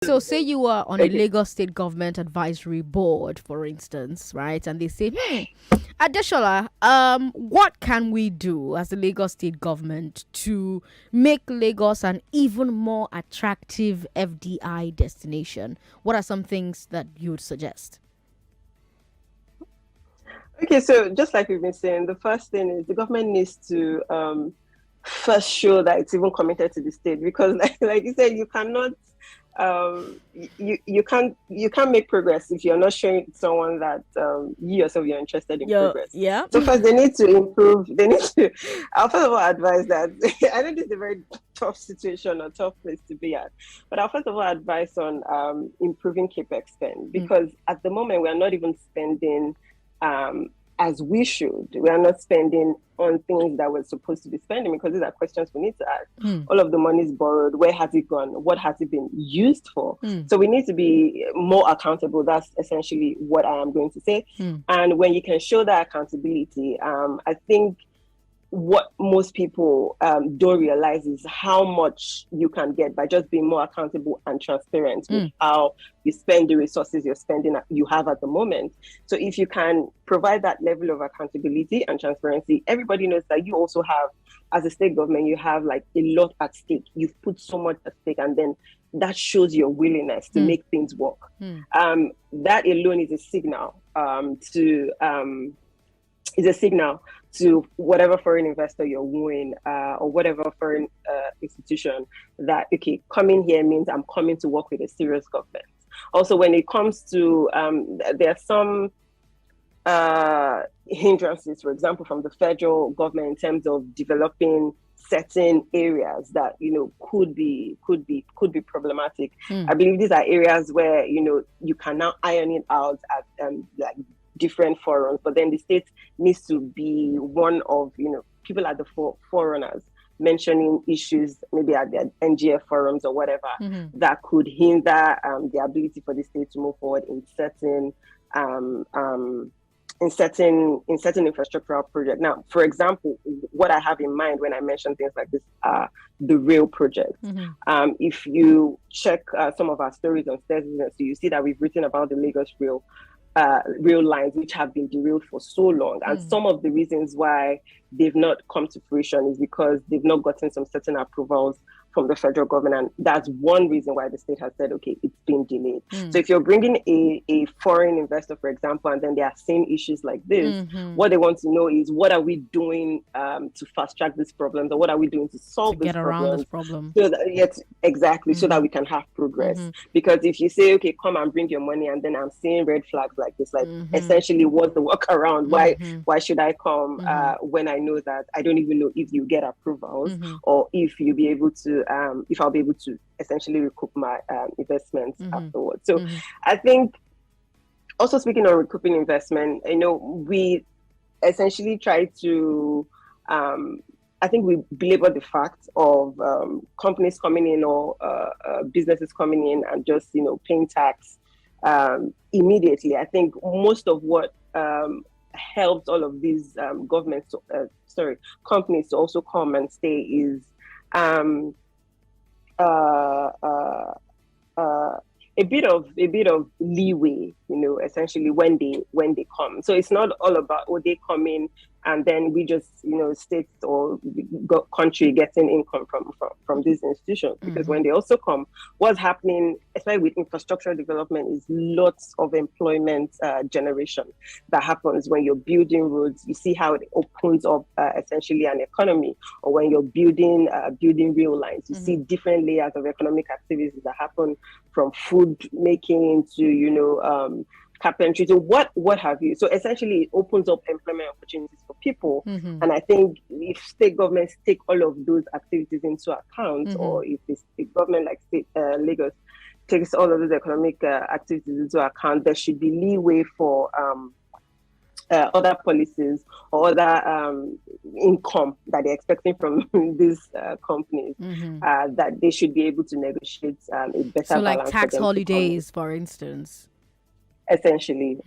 So, say you are on a Okay. Lagos State Government Advisory Board, for instance, right? And they say, Adesola, what can we do as the Lagos State Government to make Lagos an even more attractive FDI destination? What are some things that you would suggest? Okay, so just like we've been saying, the first thing is the government needs to first show that it's even committed to the state because, like you said, you cannot you can't make progress if you're not showing someone that you yourself you're interested in progress. Yeah. So first, they need to improve. They need to. I'll first of all advise that I know this is a very tough situation or tough place to be at, but I'll first of all advise on improving capex spend because at the moment we are not even spending um, as we should. We are not spending on things that we're supposed to be spending because these are questions we need to ask. All of the money is borrowed. Where has it gone? What has it been used for? So we need to be more accountable. That's essentially what I am going to say. And when you can show that accountability, I think what most people don't realize is how much you can get by just being more accountable and transparent with how you spend the resources you have at the moment. So if you can provide that level of accountability and transparency, everybody knows that you also have, as a state government, you have like a lot at stake. You've put so much at stake, and then that shows your willingness to make things work. That alone is a signal to whatever foreign investor you're wooing or whatever foreign institution that, okay, coming here means I'm coming to work with a serious government. Also, when it comes to, there are some hindrances, for example, from the federal government in terms of developing certain areas that could be problematic. I believe these are areas where you can now iron it out at like different forums, but then the state needs to be one of people at the forerunners mentioning issues maybe at their NGF forums or whatever that could hinder the ability for the state to move forward in certain infrastructural projects. Now, for example, what I have in mind when I mention things like this are the rail projects. If you check some of our stories on Stears Business, you see that we've written about the Lagos rail lines, which have been derailed for so long. And some of the reasons why they've not come to fruition is because they've not gotten some certain approvals from the federal government. And that's one reason why the state has said, okay, it's been delayed. So if you're bringing a foreign investor, for example, and then they are seeing issues like this, what they want to know is what are we doing to fast track these problems, or what are we doing to solve these problems? So that, yes, exactly, so that we can have progress. Because if you say, okay, come and bring your money, and then I'm seeing red flags like this, like essentially what's the workaround? Why should I come when I know that I don't even know if you get approvals or if you'll be able to if I'll be able to essentially recoup my investments afterwards. So I think also speaking on recouping investment, we essentially try to I think we belabor the fact of companies coming in or businesses coming in and just paying tax immediately. I think most of what helped all of these companies to also come and stay is a bit of leeway, essentially when they come. So it's not all about they come in and then we just state or country getting income from these institutions, because when they also come, what's happening, especially with infrastructure development, is lots of employment generation that happens when you're building roads. You see how it opens up essentially an economy, or when you're building rail lines, you see different layers of economic activities that happen, from food making to carpentry, to what have you. So essentially, it opens up employment opportunities for people. And I think if state governments take all of those activities into account, or if the state government like state Lagos takes all of those economic activities into account, there should be leeway for other policies or other income that they're expecting from these companies, that they should be able to negotiate a better So, like balance tax for them holidays, for instance. essentially.